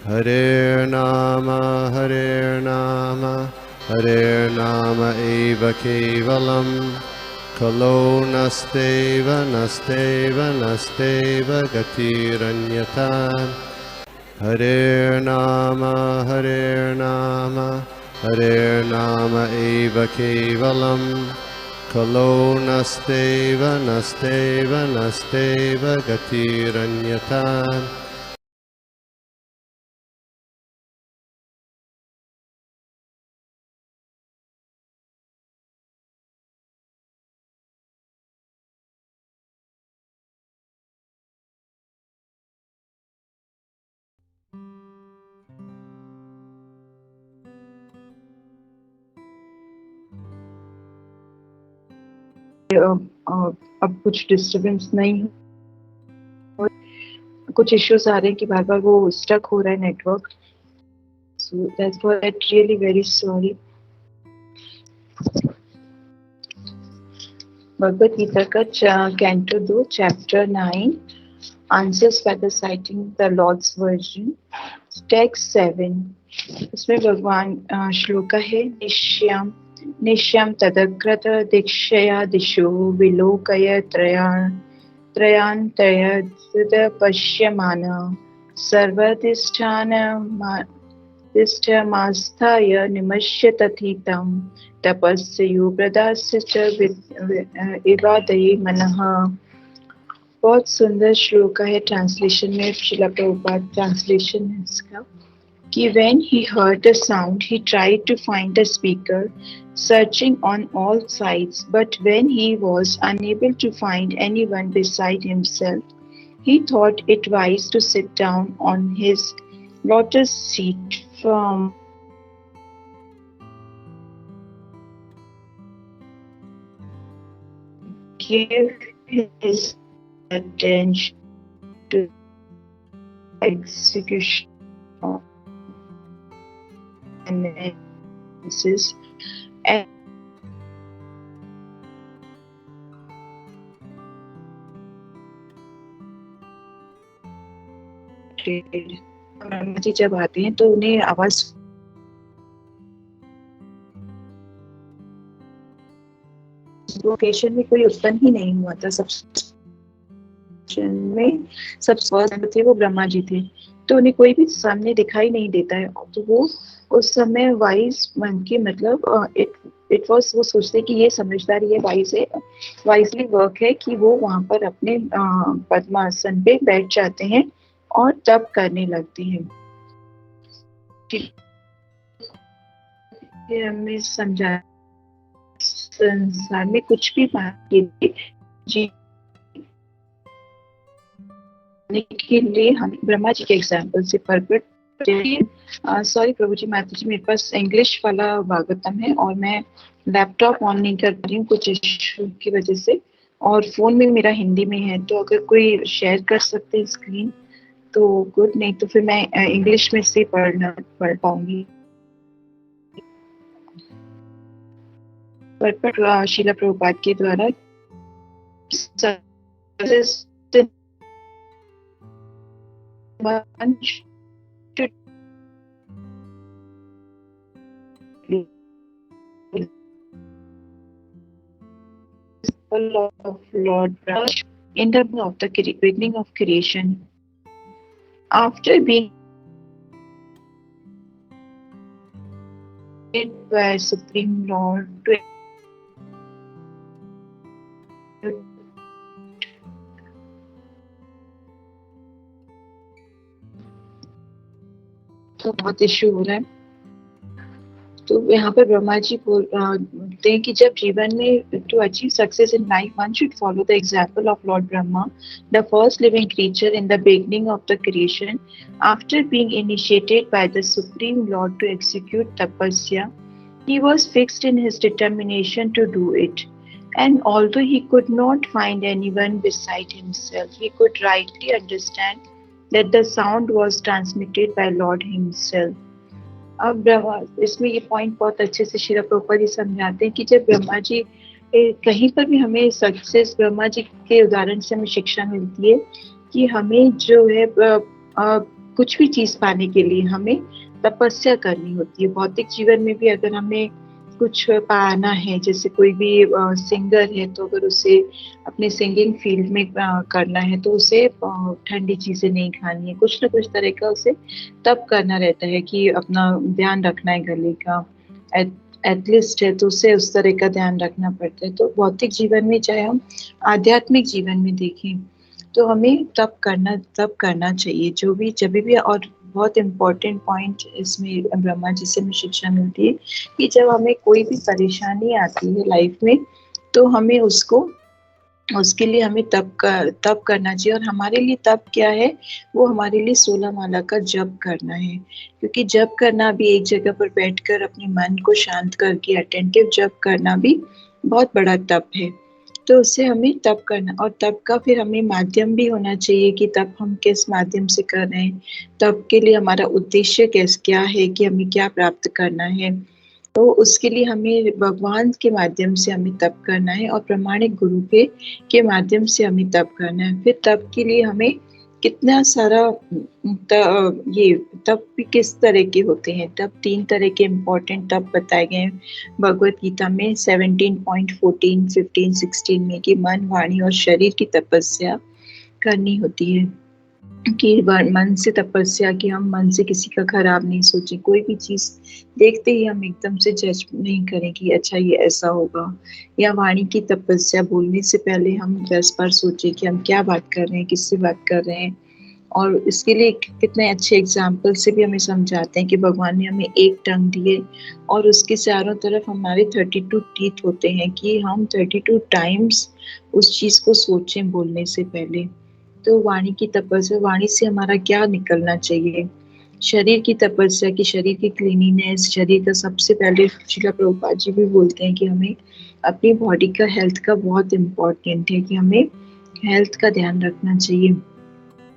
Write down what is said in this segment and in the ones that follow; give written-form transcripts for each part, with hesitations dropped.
Hare Nama eva kevalam, kalo nasteva nasteva nasteva gatiranyata. Hare Nama eva kevalam, kalo nasteva nasteva nasteva gatiranyata. अब कुछ disturbance नहीं हो, कुछ issues आ रहे हैं कि बार बार वो स्टक हो रहा है network, so that's for that really very sorry. Bhagavad Gita का canto 2 chapter 9 answers by the citing the lord's version text 7। इसमें भगवान श्लोका है निश्यम निश्यम तदकृत दीक्षया दिशो विलोकय त्रयान् पश्यमान सर्वधिष्ठानमास्थाय निमश्य तथितं तपस्यो प्रदास्य च इवादये मनः। बहुत सुंदर श्लोक है। ट्रांसलेशन में श्रीला प्रभुपाद ट्रांसलेशन है इसका कि when he heard the sound he tried to find the speaker searching on all sides, but when he was unable to find anyone beside himself he thought it wise to sit down on his lotus seat from give his attention to execution of analysis and Brahma ji जब आते हैं तो उन्हें आवाज location में कोई उत्पन्न ही नहीं हुआ था। सब में सब फर्स्ट थे वो ब्रह्मा जी थे, तो उन्हें कोई भी सामने दिखाई नहीं देता है। तो वो उस समय वाइज मन के मतलब इट वाज वो सोचते कि ये समझदारी है, वाइजली वर्क है कि वो वहां पर अपने पद्मासन पे बैठ जाते हैं और तप करने लगते हैं। हमें समझा संसार में कुछ भी जी के लिए हम ब्रह्मा जी के एग्जाम्पल से प्रकट। सॉरी प्रभु जी, माता जी, मेरे पास इंग्लिश वाला भागवतम है और मैं लैपटॉप ऑन नहीं कर रही हूँ कुछ इश्यू की वजह से, और फोन में मेरा हिंदी में है। तो अगर कोई शेयर कर सकते हैं स्क्रीन तो गुड, नहीं तो फिर मैं इंग्लिश में से पढ़ पाऊंगी। पर शीला प्रभुपाद के द्वारा of Lord Brahma in the beginning of creation. After being by Supreme Lord तो बहुत इश्यू हो रहा है। तो यहाँ पर ब्रह्मा जी बोलते हैं कि जब जीवन में to achieve success in life one should follow the example of Lord Brahma, the first living creature in the beginning of the creation, after being initiated by the supreme Lord to execute tapasya, he was fixed in his determination to do it. And although he could not find anyone beside himself, he could rightly understand that the sound was transmitted by Lord himself. अब ब्रह्मा, इसमें ये point बहुत अच्छे से श्री प्रभुपाद जी समझाते हैं कि जब ब्रह्मा जी कहीं पर भी हमें सक्सेस, ब्रह्मा जी के उदाहरण से हमें शिक्षा मिलती है कि हमें जो है कुछ भी चीज पाने के लिए हमें तपस्या करनी होती है। भौतिक जीवन में भी अगर हमें कुछ पाना है, जैसे कोई भी सिंगर है तो अगर उसे अपने सिंगिंग फील्ड में करना है तो उसे ठंडी चीजें नहीं खानी है, कुछ ना कुछ तरह का उसे तब करना रहता है कि अपना ध्यान रखना है गले का। एथलीस्ट है तो उसे उस तरह का ध्यान रखना पड़ता है। तो भौतिक जीवन में चाहे हम आध्यात्मिक जीवन में देखें तो हमें तब करना चाहिए जो भी जब भी। और बहुत इम्पोर्टेंट पॉइंट इसमें ब्रह्मा जी से हमें शिक्षा मिलती है कि जब हमें कोई भी परेशानी आती है लाइफ में तो हमें उसके लिए हमें तप करना चाहिए। और हमारे लिए तप क्या है, वो हमारे लिए 16 माला का जप करना है। क्योंकि जप करना भी एक जगह पर बैठकर अपने मन को शांत करके अटेंटिव जप करना भी बहुत बड़ा तप है। तो उससे हमें तप करना, और तप का फिर हमें माध्यम भी होना चाहिए कि तप हम किस माध्यम से कर रहे हैं, तप के लिए हमारा उद्देश्य क्या है, कि हमें क्या प्राप्त करना है। तो उसके लिए हमें भगवान के माध्यम से हमें तप करना है और प्रामाणिक गुरु के माध्यम से हमें तप करना है। फिर तप के लिए हमें कितना सारा ये तप भी किस तरह के होते हैं। तप 3 तरह के इम्पोर्टेंट तप बताए गए हैं भगवत गीता में 17.14, 15, 16 में, कि मन, वाणी और शरीर की तपस्या करनी होती है। कि मन से तपस्या, कि हम मन से किसी का खराब नहीं सोचें, कोई भी चीज देखते ही हम एकदम से जज नहीं करें कि अच्छा ये ऐसा होगा। या वाणी की तपस्या, बोलने से पहले हम 10 बार सोचें कि हम क्या बात कर रहे हैं, किससे बात कर रहे हैं। और इसके लिए कितने अच्छे एग्जाम्पल से भी हमें समझाते हैं कि भगवान ने हमें एक टंग दिए और उसके चारों तरफ हमारे 32 टीथ होते हैं, कि हम 32 टाइम्स उस चीज को सोचें बोलने से पहले। तो वाणी की तपस्या, वाणी से हमारा क्या निकलना चाहिए। शरीर की तपस्या, की शरीर की क्लीनिनेस, शरीर का सबसे पहले श्रील प्रभुपाद जी भी बोलते हैं कि हमें अपनी बॉडी का हेल्थ का बहुत इम्पोर्टेंट है, कि हमें हेल्थ का ध्यान रखना चाहिए।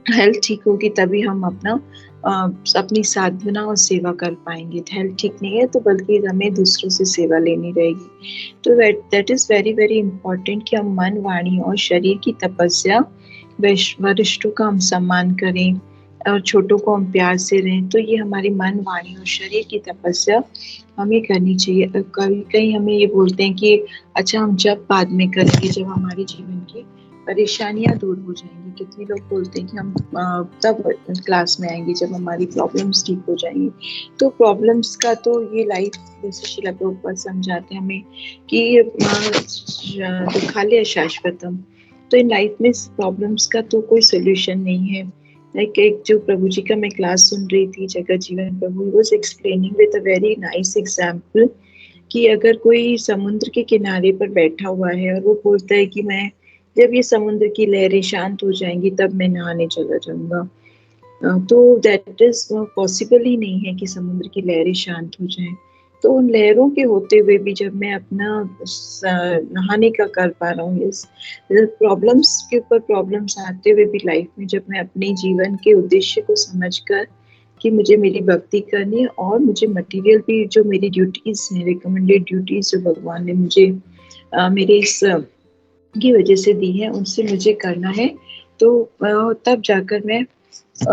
हेल्थ ठीक होगी तभी हम अपनी साधना और सेवा कर पाएंगे। हेल्थ ठीक नहीं है तो बल्कि हमें दूसरों से सेवा लेनी रहेगी। तो that is very very important कि हम मन, वाणी और शरीर की तपस्या, वरिष्ठों का हम सम्मान करें और छोटों को हम प्यार से रहें। तो ये हमारी मन, वाणी और शरीर की तपस्या हमें करनी चाहिए। कभी कहीं हमें ये बोलते हैं कि अच्छा हम जब बाद में करेंगे, जब हमारे जीवन की परेशानियां दूर हो जाएंगी। कितने लोग बोलते हैं कि हम तब क्लास में आएंगे जब हमारी प्रॉब्लम्स ठीक हो जाएंगी। तो प्रॉब्लम्स का तो ये लाइफ, जैसे श्रील प्रभुपाद समझाते हैं हमें कि दुखालय शाश्वतम। तो इन लाइफ में प्रॉब्लम्स का तो कोई सोल्यूशन नहीं है। लाइक एक जो प्रभु जी का मैं क्लास सुन रही थी, Jagat Jivan Prabhu was explaining with a very nice example, कि अगर कोई समुद्र के किनारे पर बैठा हुआ है और वो बोलता है कि मैं जब ये समुद्र की लहरें शांत हो जाएंगी तब मैं नहाने चला जाऊंगा, तो दैट इज पॉसिबल ही नहीं है कि समुद्र की लहरें शांत हो जाएं। तो उन लहरों के होते हुए भी जब मैं अपना नहाने का कर पा रहा हूँ, इस प्रॉब्लम्स के ऊपर प्रॉब्लम्स आते हुए भी लाइफ में, जब मैं अपने जीवन के उद्देश्य को समझकर कि मुझे मेरी भक्ति करनी है और मुझे मटेरियल भी जो मेरी ड्यूटीज हैं, रिकमेंडेड ड्यूटीज जो भगवान ने मुझे मेरे इस की वजह से दी है, उनसे मुझे करना है, तो तब जाकर मैं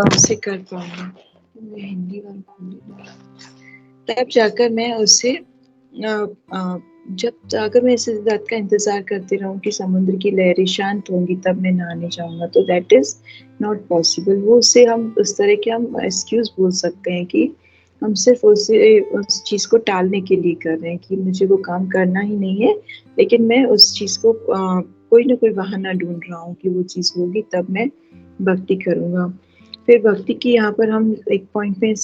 उसे कर पाऊंगी। मैं हिंदी वाला खोल देती हूँ। तब जाकर मैं उसे जब अगर मैं इस बात का इंतजार करती रहूं कि समुद्र की लहरें शांत होंगी तब मैं नहाने जाऊंगा, तो दैट इज नॉट पॉसिबल। वो उसे हम उस तरह के हम एक्सक्यूज बोल सकते हैं कि हम सिर्फ उस चीज को टालने के लिए कर रहे हैं कि मुझे वो काम करना ही नहीं है, लेकिन मैं उस चीज को कोई ना कोई बहाना ढूंढ रहा हूँ कि वो चीज होगी तब मैं भक्ति करूंगा। फिर भक्ति की यहाँ पर हम एक पॉइंट में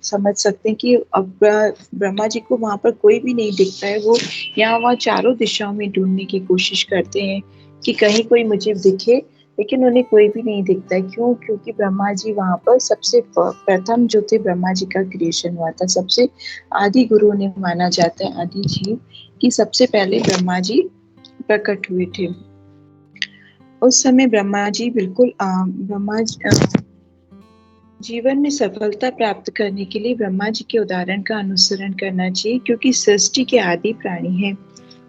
समझ सकते हैं कि अब ब्रह्मा जी को वहां पर कोई भी नहीं दिखता है। वो यहाँ वहाँ चारों दिशाओं में ढूंढने की कोशिश करते हैं कि कहीं कोई मुझे दिखे, लेकिन उन्हें कोई भी नहीं दिखता है। क्यों? क्योंकि ब्रह्मा जी वहां पर सबसे प्रथम जो थे, ब्रह्मा जी का क्रिएशन हुआ था, सबसे आदि गुरु ने माना जाता है, आदि जीव की सबसे पहले ब्रह्मा जी प्रकट हुए थे। उस समय ब्रह्मा जी बिल्कुल जीवन में सफलता प्राप्त करने के लिए ब्रह्मा जी के उदाहरण का अनुसरण करना चाहिए, क्योंकि सृष्टि के आदि प्राणी हैं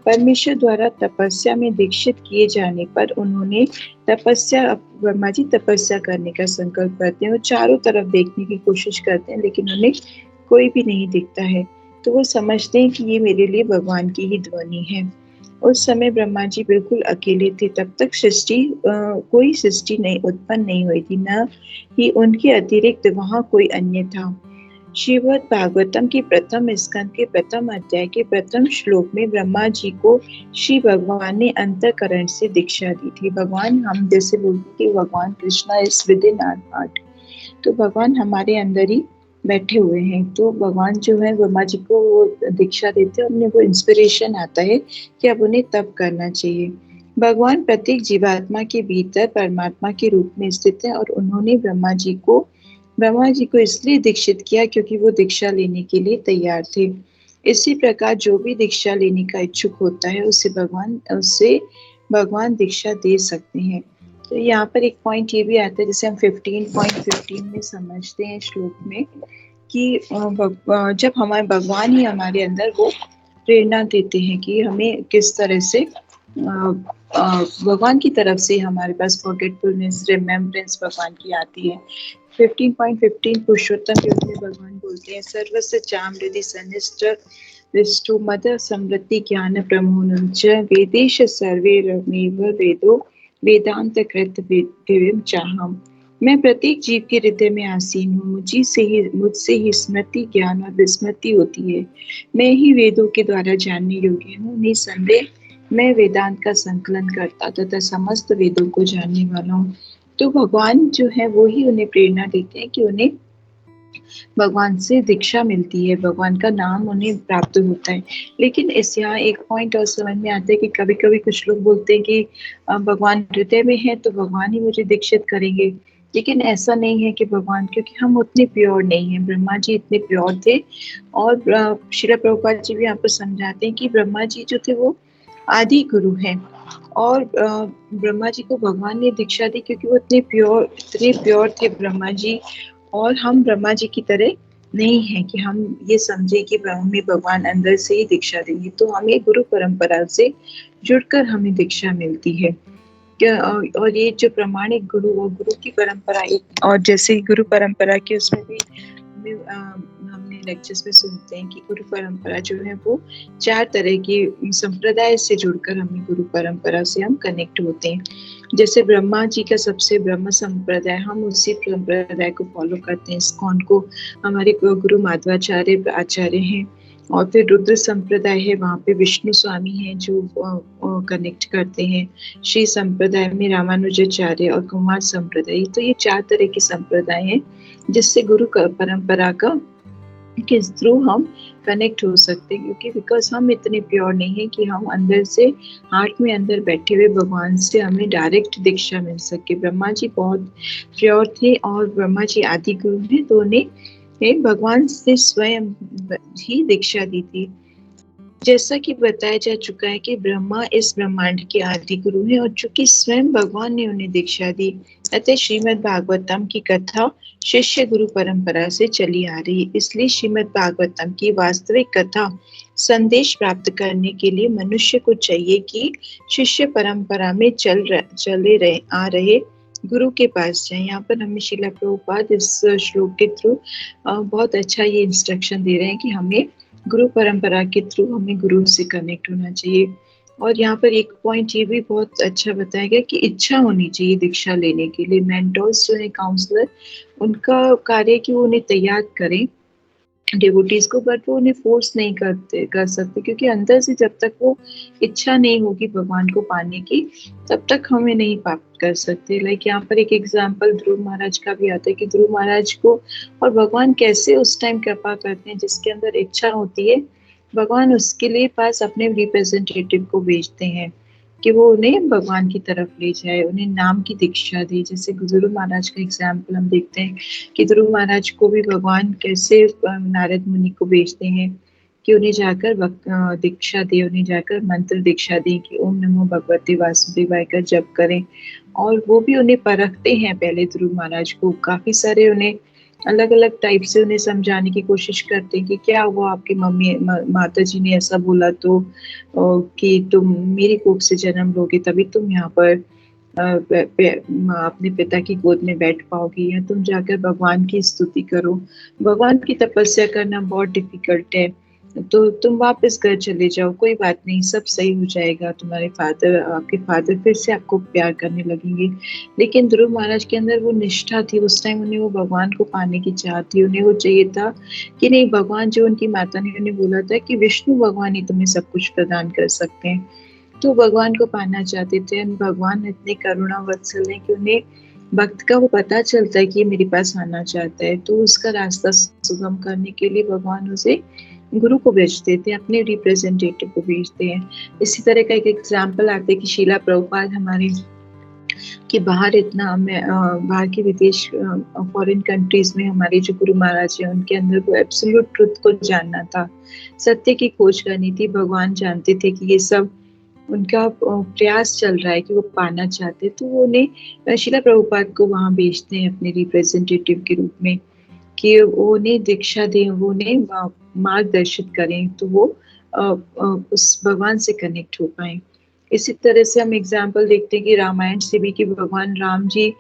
परमेश्वर द्वारा तपस्या में दीक्षित किए जाने पर उन्होंने ब्रह्मा जी तपस्या करने का संकल्प करते हैं। वो चारों तरफ देखने की कोशिश करते हैं लेकिन उन्हें कोई भी नहीं दिखता है। तो वो समझते हैं कि ये मेरे लिए भगवान की ही ध्वनि है। उस समय ब्रह्मा जी बिल्कुल अकेले थे। तब तक कोई सृष्टि नहीं उत्पन्न नहीं हुई थी, न ही उनके अतिरिक्त वहाँ कोई अन्य था। श्रीमद् भागवतम की प्रथम स्कंद के प्रथम अध्याय के प्रथम श्लोक में ब्रह्मा जी को श्री भगवान ने अंतःकरण से दीक्षा दी थी। भगवान, हम जैसे बोलते कि भगवान Krishna is within our heart, तो भगवान हमारे अंदर ही बैठे हुए हैं। तो भगवान जो है ब्रह्मा जी को वो दीक्षा देते हैं, उन्हें वो इंस्पिरेशन आता है कि अब उन्हें तप करना चाहिए। भगवान प्रत्येक जीवात्मा के भीतर परमात्मा के रूप में स्थित है और उन्होंने ब्रह्मा जी को इसलिए दीक्षित किया क्योंकि वो दीक्षा लेने के लिए तैयार थे। इसी प्रकार जो भी दीक्षा लेने का इच्छुक होता है उसे भगवान दीक्षा दे सकते हैं। तो यहाँ पर एक पॉइंट ये भी आता है, जैसे हम 15.15 में समझते हैं श्लोक में कि जब हमारे भगवान ही हमारे अंदर वो प्रेरणा देते हैं कि हमें किस तरह से भगवान की तरफ से हमारे पास फॉरगेटफुलनेस, रिमेम्बरेंस भगवान की आती है। 15.15 पुरुषोत्तम योग में भगवान बोलते हैं, सर्वस्य चाम हृदि सन्निष्ठ विष्टु मद समृद्धि ज्ञान प्रमोनंच वेदेश सर्वे रमेव वेदो वेदांत कृत विविम चाहम। मैं प्रत्येक जीव के हृदय में आसीन हूँ। मुझसे ही स्मृति, ज्ञान और विस्मृति होती है। मैं ही वेदों के द्वारा जानने योग्य हूँ। निसंदेह मैं वेदांत का संकलन करता तथा समस्त वेदों को जानने वाला हूँ। तो भगवान जो है वो ही उन्हें प्रेरणा देते हैं कि उन्हें भगवान से दीक्षा मिलती है, भगवान का नाम उन्हें प्राप्त होता है। लेकिन इस यहाँ एक पॉइंट और समझ में आता है कि कभी कभी कुछ लोग बोलते हैं कि भगवान हृदय में है तो भगवान ही मुझे दीक्षित करेंगे। लेकिन ऐसा नहीं है कि भगवान, क्योंकि हम उतने प्योर नहीं हैं। ब्रह्मा जी इतने प्योर थे और श्रील प्रभुपाद जी भी यहाँ पर समझाते हैं कि ब्रह्मा जी जो थे वो आदि गुरु हैं और ब्रह्मा जी को भगवान ने दीक्षा दी क्योंकि वो इतने प्योर थे ब्रह्मा जी। और हम ब्रह्मा जी की तरह नहीं है कि हम ये समझे कि हमें भगवान अंदर से ही दीक्षा देंगे। तो हमें गुरु परंपरा से जुड़कर हमें दीक्षा मिलती है। और ये जो प्रमाणिक गुरु और गुरु की परंपरा एक, और जैसे गुरु परंपरा के उसमें भी हमने लेक्चर्स में सुनते हैं कि गुरु परंपरा जो है वो 4 तरह की संप्रदाय से जुड़कर हमें गुरु परंपरा से हम कनेक्ट होते हैं। जैसे ब्रह्मा जी का सबसे ब्रह्म संप्रदाय, हम उसी संप्रदाय को फॉलो करते हैं। इस्कॉन को हमारे गुरु माधवाचार्य आचार्य हैं। और फिर रुद्र संप्रदाय है, वहाँ पे विष्णु स्वामी हैं जो कनेक्ट करते हैं। श्री संप्रदाय में रामानुजाचार्य और कुमार संप्रदाय। तो ये 4 तरह के संप्रदाय हैं जिससे गुरु परंपरा का के थ्रू हम कनेक्ट हो सकते हैं। क्योंकि बिकॉज हम इतने प्योर नहीं है कि हम अंदर से हार्ट में अंदर बैठे हुए भगवान से हमें डायरेक्ट दीक्षा मिल सके। ब्रह्मा जी बहुत प्योर थे और ब्रह्मा जी आदि गुरु हैं, तो उन्हें भगवान से स्वयं ही दीक्षा दी थी। जैसा कि बताया जा चुका है कि ब्रह्मा इस ब्रह्मांड के आदि गुरु हैं और चूंकि स्वयं भगवान ने उन्हें दीक्षा दी, अतः श्रीमद् भागवतम की कथा शिष्य गुरु परंपरा से चली आ रही। इसलिए श्रीमद् भागवतम की वास्तविक कथा संदेश प्राप्त करने के लिए मनुष्य को चाहिए कि शिष्य परंपरा में आ रहे गुरु के पास जाए। यहाँ पर हमें श्रील प्रभुपाद इस श्लोक के थ्रू बहुत अच्छा ये इंस्ट्रक्शन दे रहे हैं कि हमें गुरु परंपरा के थ्रू हमें गुरु से कनेक्ट होना चाहिए। और यहाँ पर एक पॉइंट ये भी बहुत अच्छा बताया गया कि इच्छा होनी चाहिए दीक्षा लेने के लिए। मेंटोर्स जो है, काउंसलर, उनका कार्य कि वो उन्हें तैयार करें डिवोटीज को, बट वो उन्हें फोर्स नहीं कर सकते क्योंकि अंदर से जब तक वो इच्छा नहीं होगी भगवान को पाने की तब तक हमें नहीं प्राप्त कर सकते। लाइक यहाँ पर एक एग्जांपल ध्रुव महाराज का भी आता है कि ध्रुव महाराज को और भगवान कैसे उस टाइम कृपा करते हैं, जिसके अंदर इच्छा होती है भगवान उसके लिए पास अपने रिप्रेजेंटेटिव को भेजते हैं कि वो उन्हें भगवान की तरफ ले जाए, उन्हें नाम की दीक्षा दे। जैसे ध्रुव महाराज का एग्जाम्पल हम देखते हैं कि ध्रुव महाराज को भी भगवान कैसे नारद मुनि को भेजते हैं कि उन्हें जाकर दीक्षा दे, उन्हें जाकर मंत्र दीक्षा दे कि ओम नमो भगवते वासुदेवाय का जप करें। और वो भी उन्हें परखते हैं पहले ध्रुव महाराज को, काफी सारे उन्हें अलग अलग टाइप से उन्हें समझाने की कोशिश करते हैं कि क्या हुआ, आपकी मम्मी माता जी ने ऐसा बोला तो कि तुम मेरी कोख से जन्म लोगे तभी तुम यहाँ पर अपने पिता की गोद में बैठ पाओगी, या तुम जाकर भगवान की स्तुति करो। भगवान की तपस्या करना बहुत डिफिकल्ट है, तो तुम वापस घर चले जाओ, कोई बात नहीं, सब सही हो जाएगा, तुम्हारे फादर, आपके फादर फिर से आपको प्यार करने लगेंगे। लेकिन ध्रुव महाराज के अंदर वो निष्ठा थी, उस टाइम उन्हें वो भगवान को पाने की चाह थी, उन्हें वो चाहिए था कि नहीं, भगवान जो उनकी माता ने उन्हें बोला था कि विष्णु भगवान ही तुम्हें सब कुछ प्रदान कर सकते हैं, तो भगवान को पाना चाहते थे। भगवान इतने करुणा वत्सल है कि उन्हें भक्त का वो पता चलता है कि ये मेरे पास आना चाहता है, तो उसका रास्ता सुगम करने के लिए भगवान उसे गुरु को भेजते थे, अपने रिप्रेजेंटेटिव को भेजते हैं। इसी तरह का एक एग्जाम्पल आता है कि शीला प्रभुपाद हमारे कि बाहर इतना बाहर के विदेश फॉरेन कंट्रीज में हमारे जो गुरु महाराज हैं उनके अंदर वो एब्सोल्यूट ट्रुथ को जानना था, सत्य की खोज करनी थी। भगवान जानते थे कि ये सब उनका प्रयास चल रहा है कि वो पाना चाहते, तो वो उन्हें शीला प्रभुपाद को वहां भेजते हैं अपने रिप्रेजेंटेटिव के रूप में कि वो उन्हें दीक्षा दें, वो उन्हें मार्गदर्शित करें, तो वो उस भगवान से कनेक्ट हो पाए। इसी तरह से हम एग्जाम्पल देखते हैं कि रामायण से भी कि भगवान राम जी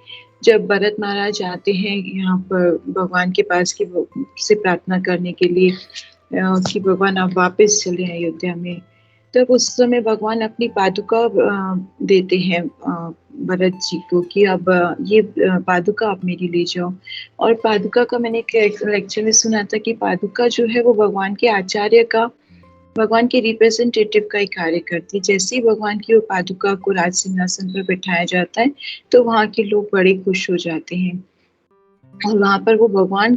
जब भरत महाराज आते हैं यहाँ पर भगवान के पास कि से प्रार्थना करने के लिए कि भगवान आप वापस चले अयोध्या में, तब उस समय भगवान अपनी पादुका देते हैं भरत जी को कि अब ये पादुका आप मेरी ले जाओ। और पादुका का मैंने एक लेक्चर में सुना था कि पादुका जो है वो भगवान के आचार्य का, भगवान के रिप्रेजेंटेटिव का ही कार्य करती है। जैसे ही भगवान की वो पादुका को राज सिंहासन पर बिठाया जाता है तो वहाँ के लोग बड़े खुश हो जाते हैं और वहाँ पर वो भगवान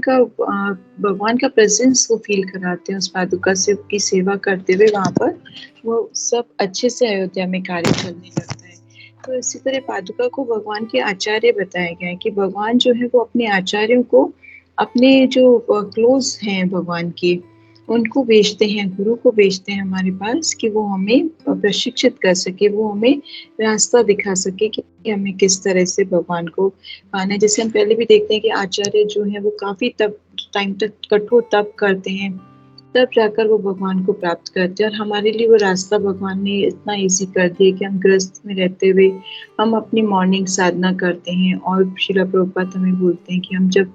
का प्रेजेंस वो फील कराते हैं। उस पादुका से की सेवा करते हुए वहाँ पर वो सब अच्छे से अयोध्या में कार्य चलने लगता है। तो इसी तरह पादुका को भगवान के आचार्य बताया गया है कि भगवान जो है वो अपने आचार्यों को, अपने जो क्लोज हैं भगवान के, उनको भेजते हैं, गुरु को भेजते हैं हमारे पास कि वो हमें प्रशिक्षित कर सके, वो हमें रास्ता दिखा सके कि हमें किस तरह से भगवान को पाना है। जैसे हम पहले भी देखते हैं कि आचार्य जो है वो काफी टाइम तक कठोर तप करते हैं, तब जाकर वो भगवान को प्राप्त करते हैं। और हमारे लिए वो रास्ता भगवान ने इतना इजी कर दिया कि हम गृहस्थ में रहते हुए हम अपनी मॉर्निंग साधना करते हैं। और श्रीला प्रभुपाद हमें बोलते हैं कि हम जब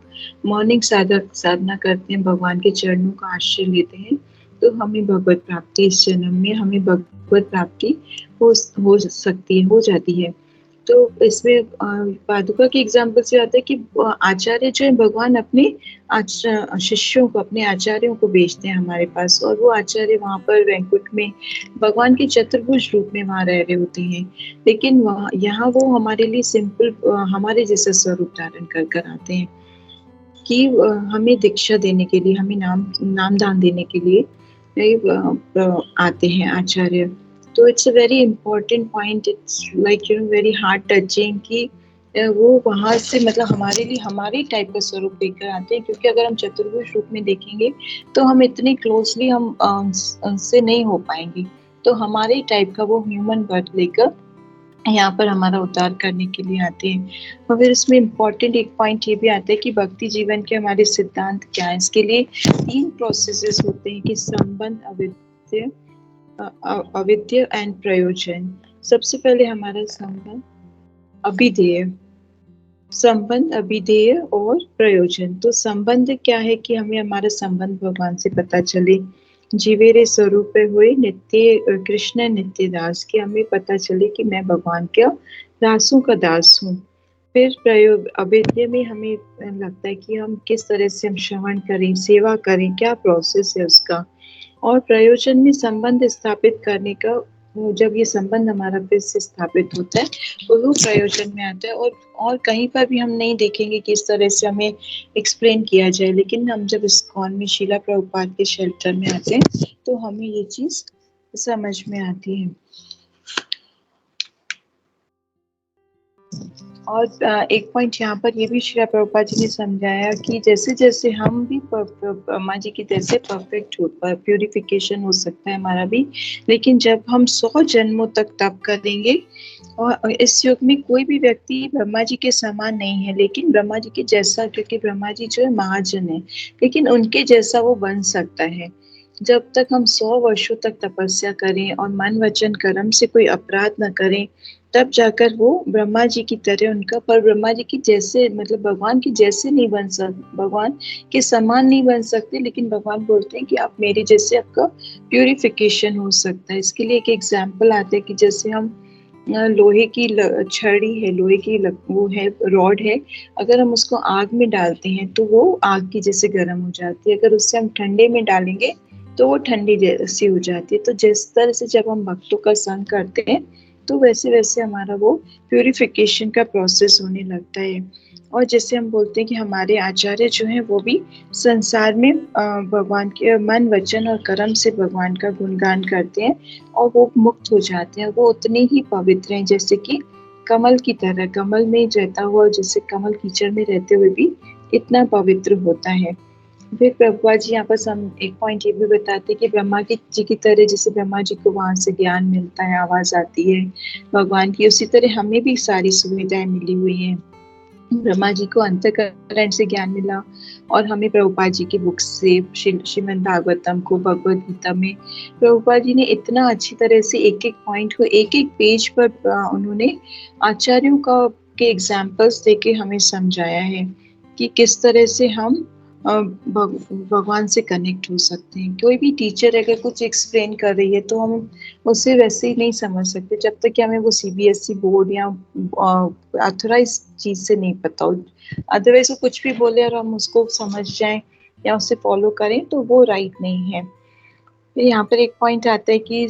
मॉर्निंग साधना करते हैं, भगवान के चरणों का आश्रय लेते हैं, तो हमें भगवत प्राप्ति, इस जन्म में हमें भगवत प्राप्ति हो सकती है, हो जाती है। तो इसमें पादुका के एग्जाम्पल से आता है कि आचार्य जो है भगवान अपने शिष्यों को, अपने आचार्यों को भेजते हैं हमारे पास, और वो आचार्य वहाँ पर वैकुंठ में भगवान के चतुर्भुज रूप में वहाँ रह रहे होते हैं। लेकिन वहाँ यहाँ वो हमारे लिए सिंपल हमारे जैसा स्वरूप धारण कर कर आते हैं कि हमें दीक्षा देने के लिए, हमें नामदान देने के लिए आते हैं आचार्य। तो it's a very important point, it's like very heart touching कि वो वहां से मतलब हमारे लिए हमारे टाइप का स्वरूप लेकर आते हैं। क्योंकि अगर हम चतुर्भुज रूप में देखेंगे तो हम इतने क्लोजली हम उनसे नहीं हो पाएंगे, तो हमारे टाइप का वो ह्यूमन बर्थ लेकर यहाँ पर हमारा उद्धार करने के लिए आते हैं। और फिर इसमें इम्पोर्टेंट एक पॉइंट ये भी आता है कि भक्ति जीवन के हमारे सिद्धांत क्या है। इसके लिए 3 प्रोसेसेस होते हैं कि संबंध, अविद्य एंड प्रयोजन। सबसे पहले हमारा संबंध, अभिधेय और प्रयोजन। तो संबंध क्या है कि हमें हमारा संबंध भगवान से पता चले, जीवेरे स्वरूप हुए नित्य कृष्ण नित्य दास, की हमें पता चले कि मैं भगवान के दासों का दास हूँ। फिर प्रयोग अभिधेय में हमें लगता है कि हम किस तरह से हम श्रवण करें, सेवा करें, क्या प्रोसेस है उसका। और प्रयोजन में संबंध स्थापित करने का, जब ये संबंध हमारा फिर से स्थापित होता है तो वो प्रयोजन में आता है। और कहीं पर भी हम नहीं देखेंगे कि इस तरह से हमें एक्सप्लेन किया जाए, लेकिन हम जब इस्कॉन में शीला प्रभुपाद के शेल्टर में आते हैं तो हमें ये चीज समझ में आती है। और एक पॉइंट यहाँ पर ये भी श्री प्रभुपाद जी ने समझाया कि जैसे जैसे हम भी माँ जी की जैसे परफेक्ट हो, प्यूरिफिकेशन हो सकता है हमारा भी, लेकिन जब हम 100 जन्मों तक तप करेंगे और इस युग में कोई भी व्यक्ति ब्रह्मा जी के समान नहीं है, लेकिन ब्रह्मा जी के जैसा, क्योंकि ब्रह्मा जी जो है महाजन है, लेकिन उनके जैसा वो बन सकता है। जब तक हम 100 वर्षों तक तपस्या करें और मन वचन कर्म से कोई अपराध न करें, तब जाकर वो ब्रह्मा जी की तरह उनका, पर ब्रह्मा जी की जैसे मतलब भगवान की जैसे नहीं बन सकते, भगवान के समान नहीं बन सकते, लेकिन भगवान बोलते हैं कि आप मेरे जैसे, आपका प्यूरिफिकेशन हो सकता है। इसके लिए एक एग्जाम्पल आते हैं कि जैसे हम लोहे की छड़ी है, लोहे की वो है, रॉड है, अगर हम उसको आग में डालते हैं तो वो आग की जैसे गर्म हो जाती है, अगर उससे हम ठंडे में डालेंगे तो वो ठंडी जैसी हो जाती है। तो जिस तरह से जब हम भक्तों का संग करते हैं, तो वैसे वैसे हमारा वो प्यूरिफिकेशन का प्रोसेस होने लगता है। और जैसे हम बोलते हैं कि हमारे आचार्य जो हैं वो भी संसार में भगवान के मन वचन और कर्म से भगवान का गुणगान करते हैं, और वो मुक्त हो जाते हैं। वो उतने ही पवित्र हैं जैसे कि कमल की तरह, कमल में रहता हुआ, जैसे कमल कीचड़ में रहते हुए भी इतना पवित्र होता है। फिर प्रभुपा जी यहाँ पर हम एक पॉइंट ये भी बताते हैं कि ब्रह्मा की जी की तरह, जैसे ब्रह्मा जी को वहां से ज्ञान मिलता है, आवाज आती है भगवान की, उसी तरह हमें भी सारी सुविधाएं मिली हुई हैं। ब्रह्मा जी को अंतःकरण से ज्ञान मिला, और हमें प्रभुपाद जी की बुक से, श्रीमद् भागवतम को, भगवद गीता में प्रभुपाद जी ने इतना अच्छी तरह से एक एक पॉइंट को एक एक पेज पर उन्होंने आचार्यों का के एग्जाम्पल्स देके हमें समझाया है कि किस तरह से हम भगवान से कनेक्ट हो सकते हैं। कोई भी टीचर अगर कुछ एक्सप्लेन कर रही है तो हम उसे वैसे ही नहीं समझ सकते जब तक कि हमें वो सीबीएसई बोर्ड या ऑथराइज चीज से नहीं पता हो। अदरवाइज वो कुछ भी बोले और हम उसको समझ जाएं या उसे फॉलो करें तो वो राइट नहीं है। फिर यहाँ पर एक पॉइंट आता है कि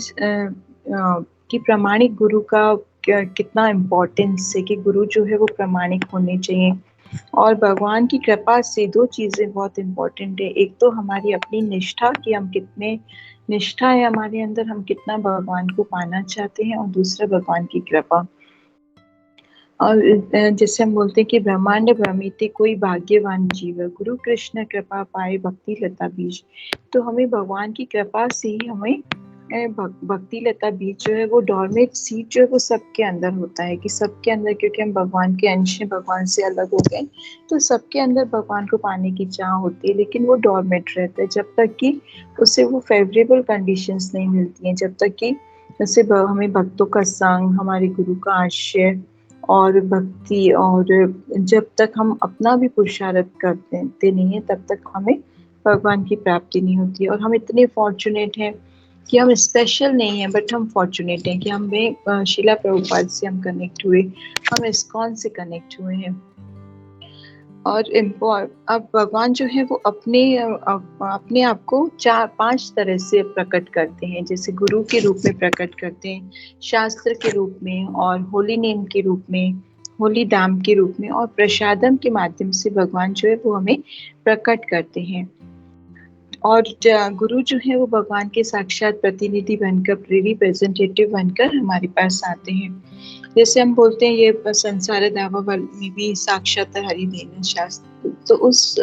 प्रामाणिक गुरु का कितना इम्पोर्टेंस है, कि गुरु जो है वो प्रामाणिक होने चाहिए। और भगवान की कृपा से दो चीजें बहुत इम्पोर्टेंट है, एक तो हमारी अपनी निष्ठा, कि हम कितने निष्ठा है हमारे अंदर, हम कितना भगवान को पाना चाहते हैं, और दूसरा भगवान की कृपा। और जैसे हम बोलते हैं कि ब्रह्मांड भ्रमिते कोई भाग्यवान जीव, गुरु कृष्ण कृपा पाए भक्ति लता बीज। तो हमें भगवान की कृपा से ही हमें भक्ति लता बीज जो है वो डोरमेट सीड जो है वो सबके अंदर होता है, कि सबके अंदर, क्योंकि हम भगवान के अंश हैं, भगवान से अलग हो गए, तो सबके अंदर भगवान को पाने की चाह होती है, लेकिन वो डोरमेट रहता है जब तक कि उसे वो फेवरेबल कंडीशंस नहीं मिलती हैं, जब तक कि जैसे हमें भक्तों का संग, हमारे गुरु का आश्रय और भक्ति, और जब तक हम अपना भी पुरुषार्थ करते नहीं है तब तक हमें भगवान की प्राप्ति नहीं होती। और हम इतने फॉर्चुनेट हैं कि हम स्पेशल नहीं है, बट हम फॉर्चुनेट हैं कि हमें शीला प्रभुपाद से हम कनेक्ट हुए, हम इस्कॉन से कनेक्ट हुए हैं। और अब भगवान जो है वो अपने आप को 4-5 तरह से प्रकट करते हैं, जैसे गुरु के रूप में प्रकट करते हैं, शास्त्र के रूप में, और होली नेम के रूप में, होली धाम के रूप में, और प्रसादम के माध्यम से भगवान जो है वो हमें प्रकट करते हैं। और गुरु जो है वो भगवान के साक्षात प्रतिनिधि बनकर, रिप्रेजेंटेटिव बनकर हमारे पास आते हैं। जैसे हम बोलते हैं ये संसार दावा में भी साक्षात हरि देना शास्त्र, तो उस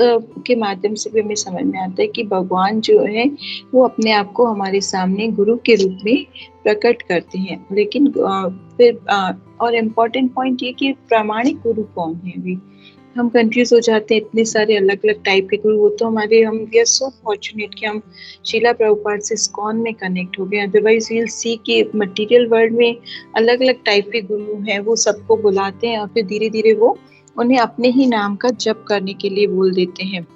के माध्यम से भी हमें समझ में आता है कि भगवान जो है वो अपने आप को हमारे सामने गुरु के रूप में प्रकट करते हैं। लेकिन फिर और इम्पोर्टेंट पॉइंट ये कि प्रामाणिक गुरु कौन है, अभी हम कंफ्यूज हो जाते हैं, इतने सारे अलग अलग टाइप के गुरु। वो तो हमारे, हम वी आर सो फॉर्चुनेट कि हम शीला प्रभुपाद से इस्कॉन में कनेक्ट हो गए, अदरवाइज वील सी कि मटेरियल वर्ल्ड में अलग अलग टाइप के गुरु हैं, वो सबको बुलाते हैं और फिर धीरे धीरे वो उन्हें अपने ही नाम का जप करने के लिए बोल देते हैं।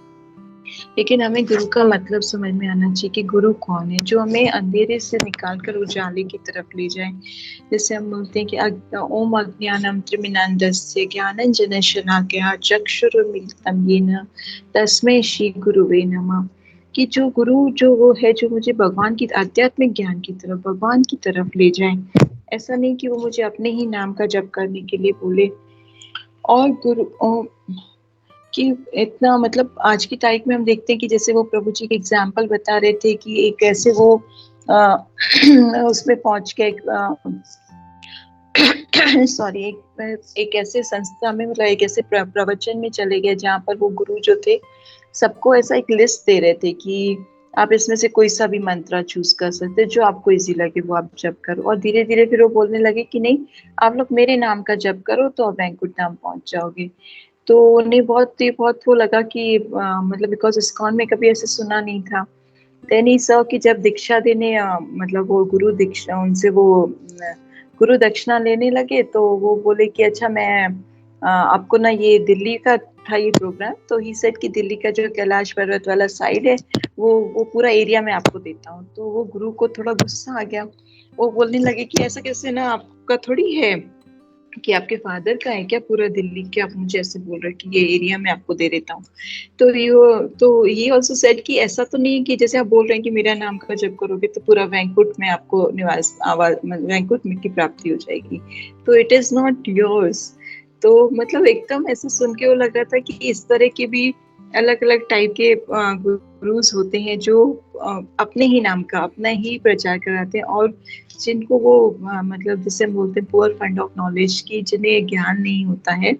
लेकिन हमें गुरु का मतलब समझ में आना चाहिए कि गुरु कौन है, जो हमें अंधेरे से निकाल कर उजाले की तरफ ले जाए। जैसे हम बोलते हैं कि ओम अज्ञानम त्रिमिनान्दस्य ज्ञानंजन शलाकया चक्षुरुन्मीलितं येन तस्मै श्री गुरुवे नमः। कि जो गुरु जो वो है जो मुझे भगवान की आध्यात्मिक ज्ञान की तरफ, भगवान की तरफ ले जाए। ऐसा नहीं कि वो मुझे अपने ही नाम का जप करने के लिए बोले। और गुरु कि इतना मतलब आज की तारीख में हम देखते हैं कि जैसे वो प्रभु जी के एग्जाम्पल बता रहे थे कि एक ऐसे वो उसमें पहुंच के सॉरी एक ऐसे संस्था में, मतलब एक ऐसे प्रवचन में चले गए जहाँ पर वो गुरु जो थे सबको ऐसा एक लिस्ट दे रहे थे कि आप इसमें से कोई सा भी मंत्र चूज कर सकते हैं, जो आपको इजी लगे वो आप जप करो। और धीरे धीरे फिर वो बोलने लगे कि नहीं, आप लोग मेरे नाम का जप करो तो आप वैकुंठ धाम पहुंच जाओगे। तो उन्हें बहुत वो लगा कि मतलब बिकॉज इस्कॉन में कभी ऐसे सुना नहीं था। देन ही सर कि जब दीक्षा देने मतलब वो गुरु दीक्षा उनसे वो गुरु दक्षिणा लेने लगे, तो वो बोले कि अच्छा मैं आपको ना, ये दिल्ली का था ये प्रोग्राम, तो ही सेड कि दिल्ली का जो कैलाश पर्वत वाला साइड है वो पूरा एरिया मैं आपको देता हूँ। तो वो गुरु को थोड़ा गुस्सा आ गया। वो बोलने लगे कि ऐसा कैसे, ना आपका थोड़ी है कि आपके फादर का है क्या पूरा दिल्ली के, आप मुझे ऐसे बोल रहे कि ये एरिया मैं आपको दे देता हूँ। तो ये ऑल्सो सेड कि ऐसा तो नहीं है कि जैसे आप बोल रहे हैं कि मेरा नाम का जप करोगे तो पूरा वैकुंठ में आपको निवास आवाज वैकुंठ में की प्राप्ति हो जाएगी। तो इट इज नॉट योर्स। तो मतलब एकदम ऐसे सुन के वो लग रहा था कि इस तरह के भी अलग अलग टाइप के गुरुज होते हैं जो अपने ही नाम का अपना ही प्रचार कराते हैं, और जिनको वो मतलब जिसे हम बोलते हैं पुअर फंड ऑफ नॉलेज की, जिन्हें ज्ञान नहीं होता है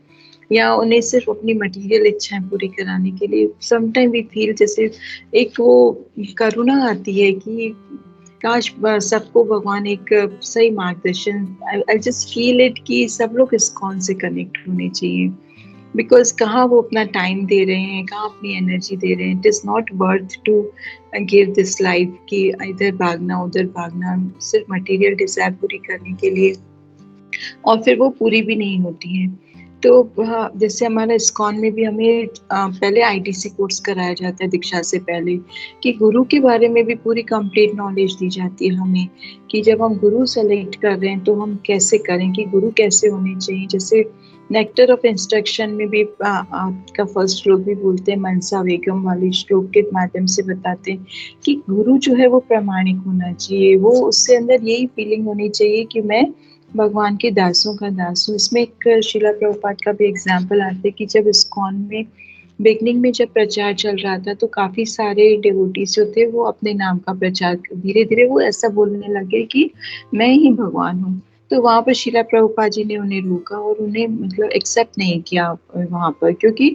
या उन्हें सिर्फ अपनी मटेरियल इच्छाएं पूरी कराने के लिए समटाइम वी फील जैसे एक वो करुणा आती है कि काश सबको भगवान एक सही मार्गदर्शन, आई जस्ट फील इट कि सब लोग इस्कॉन से कनेक्ट होने चाहिए। बिकॉज कहाँ वो अपना टाइम दे रहे हैं, कहाँ अपनी एनर्जी दे रहे हैं। It is not worth to give this life कि इधर भागना उधर भागना सिर्फ मटेरियल डिजायर पूरी करने के लिए, और फिर वो पूरी भी नहीं होती है। तो जैसे हमारा इस्कॉन में भी हमें पहले आईटीसी कोर्स कराया जाता है दीक्षा से पहले, कि गुरु के बारे में भी पूरी कंप्लीट नॉलेज दी जाती है हमें, कि जब हम गुरु सेलेक्ट कर रहे हैं तो हम कैसे करें, कि गुरु कैसे होने चाहिए। जैसे नेक्टर ऑफ इंस्ट्रक्शन में भी आपका फर्स्ट श्लोक भी बोलते हैं, मनसा वेगम वाले श्लोक के माध्यम से बताते हैं कि गुरु जो है वो प्रामाणिक होना चाहिए, वो उससे अंदर यही फीलिंग होनी चाहिए कि मैं भगवान के दासों का दास हूँ। इसमें एक शिला प्रभुपाद का भी एग्जाम्पल आता है कि जब इस्कॉन में बिगनिंग में जब प्रचार चल रहा था तो काफी सारे डिवोटीज जो थे वो अपने नाम का प्रचार धीरे धीरे वो ऐसा बोलने लगे कि मैं ही भगवान हूँ। तो वहां पर शिला प्रभुपाद जी ने उन्हें रोका और उन्हें मतलब एक्सेप्ट नहीं किया वहां पर, क्योंकि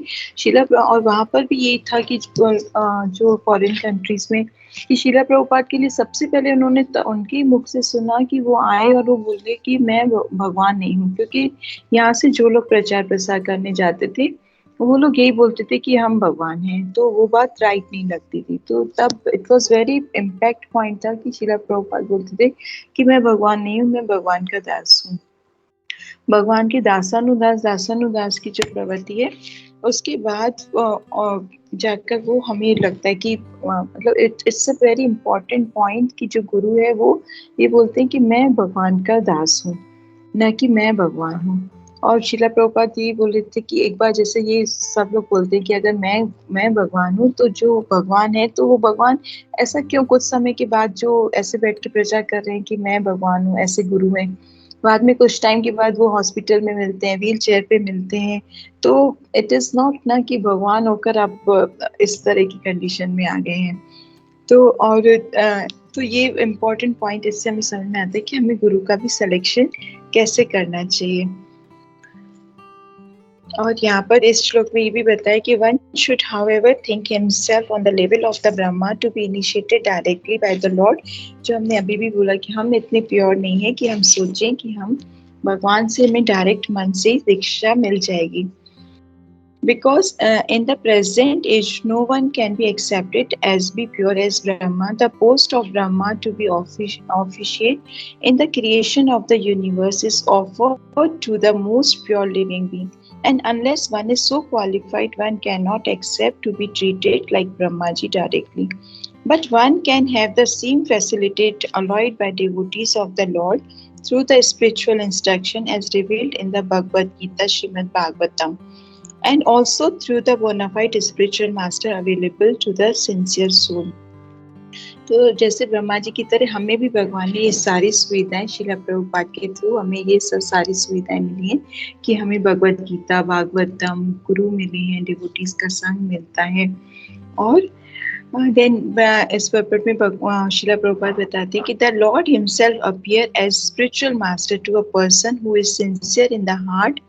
और वहां पर भी यही था कि जो फॉरेन कंट्रीज में, कि शिला प्रभुपाद के लिए सबसे पहले उन्होंने उनके मुख से सुना कि वो आए और वो बोले कि मैं भगवान नहीं हूँ। क्योंकि यहाँ से जो लोग प्रचार प्रसार करने जाते थे वो लोग यही बोलते थे कि हम भगवान हैं, तो वो बात राइट नहीं लगती थी। तो तब it was very impact point था कि शिला प्रभुपाद बोलते थे कि मैं भगवान नहीं हूँ, मैं भगवान का दास हूँ। भगवान के दासानुदास की जो प्रवृत्ति है उसके बाद जाकर वो हमें लगता है कि मतलब it's a very important point कि जो गुरु है वो ये बोलते हैं कि मैं भगवान का दास हूँ, न कि मैं भगवान हूँ। और शिला प्रभुपाद ये बोल रहे थे कि एक बार जैसे ये सब लोग बोलते हैं कि अगर मैं भगवान हूँ तो जो भगवान है तो वो भगवान ऐसा क्यों कुछ समय के बाद जो ऐसे बैठ के प्रचार कर रहे हैं कि मैं भगवान हूँ, ऐसे गुरु हैं, बाद में कुछ टाइम के बाद वो हॉस्पिटल में मिलते हैं, व्हील चेयर पे मिलते हैं। तो इट इज नॉट ना कि भगवान होकर आप इस तरह की कंडीशन में आ गए हैं। तो और तो ये इम्पोर्टेंट पॉइंट इससे हमें समझ में आता है कि हमें गुरु का भी सिलेक्शन कैसे करना चाहिए। और यहाँ पर इस श्लोक में ये भी बताया कि one should however think himself on the level of the Brahma to be initiated directly by the Lord। जो हमने अभी भी बोला कि हम इतने प्योर नहीं है कि हम सोचें कि हम भगवान से हमें डायरेक्ट मन से दीक्षा मिल जाएगी। Because in the present age no one can be accepted as be pure as Brahma, the post of Brahma to be officiate in the creation of the universe is offered to the most pure living being, and unless one is so qualified one cannot accept to be treated like Brahmaji directly. But one can have the same facilitate allowed by devotees of the Lord through the spiritual instruction as revealed in the Bhagavad Gita Srimad Bhagavatam, and also through the bona fide spiritual master available to the sincere soul। तो जैसे ब्रह्मा जी की तरह हमें भी भगवान ने ये सारी सुविधाएं शिला प्रभुपाद के थ्रू हमें ये सब सारी सुविधाएं मिली हैं कि हमें भगवत गीता भागवतम गुरु मिले हैं, डिवोटीज का संग मिलता है। और देन इस पेपर में शिला प्रभुपाद बताते हैं कि the Lord himself appear as spiritual master to a person who is sincere in the heart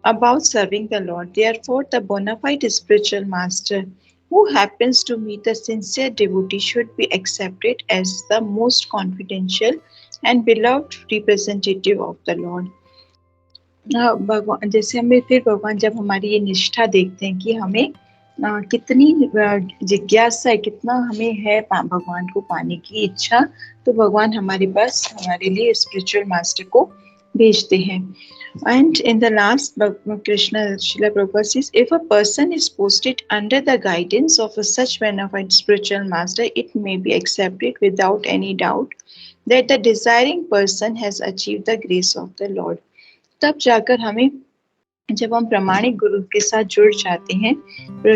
about serving the Lord. Therefore, the bona fide spiritual master who happens to meet the sincere devotee should be accepted as the most confidential and beloved representative of the Lord. भगवान जैसे हमें फिर भगवान जब हमारी ये निष्ठा देखते हैं कि हमें कितनी जिज्ञासा है, कितना हमें है भगवान को पाने की इच्छा, तो भगवान हमारे पास हमारे लिए स्पिरिचुअल मास्टर को भेजते हैं. And in the last, Krishna Srila Prabhupada says, if a person is posted under the guidance of such benevolent spiritual master, it may be accepted without any doubt that the desiring person has achieved the grace of the Lord. तब जाकर हमें, जब हम प्रामाणिक गुरु के साथ जुड़ जाते हैं,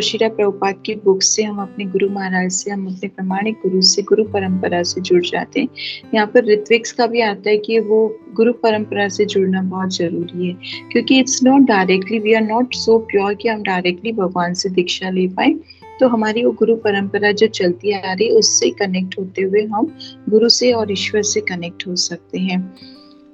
श्रील प्रभुपाद की बुक से, हम अपने गुरु महाराज से, हम अपने प्रामाणिक गुरु से, गुरु परंपरा से जुड़ जाते हैं. यहाँ पर ऋत्विक्स का भी आता है कि वो गुरु परंपरा से जुड़ना बहुत जरूरी है, क्योंकि it's not directly, we are not so pure कि हम डायरेक्टली भगवान से दीक्षा ले पाए. तो हमारी वो गुरु परंपरा जो चलती आ रही है उससे कनेक्ट होते हुए हम गुरु से और ईश्वर से कनेक्ट हो सकते हैं.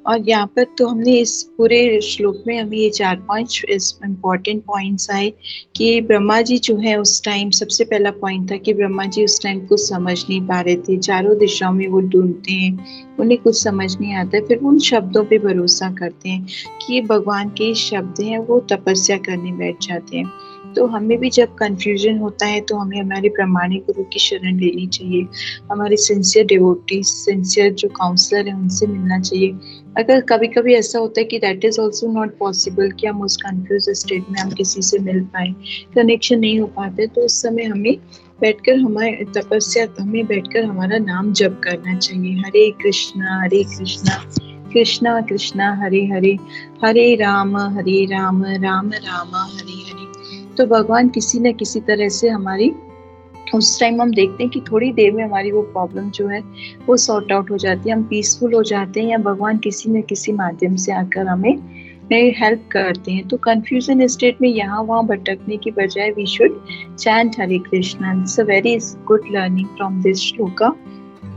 और यहाँ पर तो हमने इस पूरे श्लोक में हमें ये 4-5 इम्पोर्टेंट पॉइंट्स आए कि ब्रह्मा जी जो है उस टाइम, सबसे पहला पॉइंट था कि ब्रह्मा जी उस टाइम कुछ समझ नहीं पा रहे थे, चारों दिशाओं में वो ढूंढते हैं, उन्हें कुछ समझ नहीं आता है, फिर वो उन शब्दों पे भरोसा करते हैं कि ये भगवान के शब्द हैं, वो तपस्या करने बैठ जाते हैं. तो हमें भी जब कंफ्यूजन होता है तो हमें हमारे प्रामाणिक गुरु की शरण लेनी चाहिए, हमारे सिंसियर डिवोटी, सिंसियर जो काउंसलर है उनसे मिलना चाहिए. अगर कभी कभी ऐसा होता है कि that is also not possible कि हम उस कंफ्यूज स्टेट में हम किसी से मिल पाए, कनेक्शन नहीं हो पाते, तो उस समय हमें बैठकर हमारे तपस्या, हमें बैठकर हमारा नाम जप करना चाहिए. हरे कृष्णा कृष्णा कृष्णा हरे हरे, हरे राम राम राम हरे हरे. तो भगवान किसी न किसी तरह से हमारी, उस टाइम हम देखते हैं कि थोड़ी देर में हमारी वो प्रॉब्लम जो है वो सॉर्ट आउट हो जाती है, हम पीसफुल हो जाते हैं, या भगवान किसी न किसी माध्यम से आकर हमें हेल्प करते हैं. तो कंफ्यूजन स्टेट में यहाँ वहाँ भटकने की बजाय we should chant Hare Krishna. It's a very good learning from this shloka.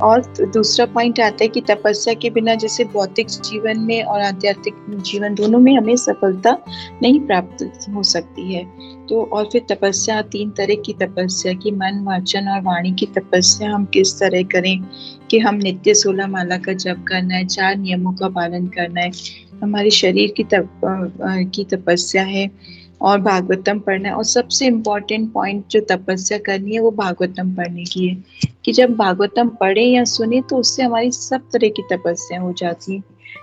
और दूसरा पॉइंट आता है कि तपस्या के बिना जैसे भौतिक जीवन में और आध्यात्मिक जीवन दोनों में हमें सफलता नहीं प्राप्त हो सकती है. तो और फिर तपस्या, 3 तरह की तपस्या की, मन, वचन और वाणी की तपस्या हम किस तरह करें कि हम नित्य 16 माला का जप करना है, 4 नियमों का पालन करना है, हमारे शरीर की तपस्या है, और भागवतम पढ़ना है. और सबसे इम्पोर्टेंट पॉइंट जो तपस्या करनी है वो भागवतम पढ़ने की है, कि जब भागवतम पढ़े या सुने तो उससे हमारी सब तरह की तपस्या हो जाती है.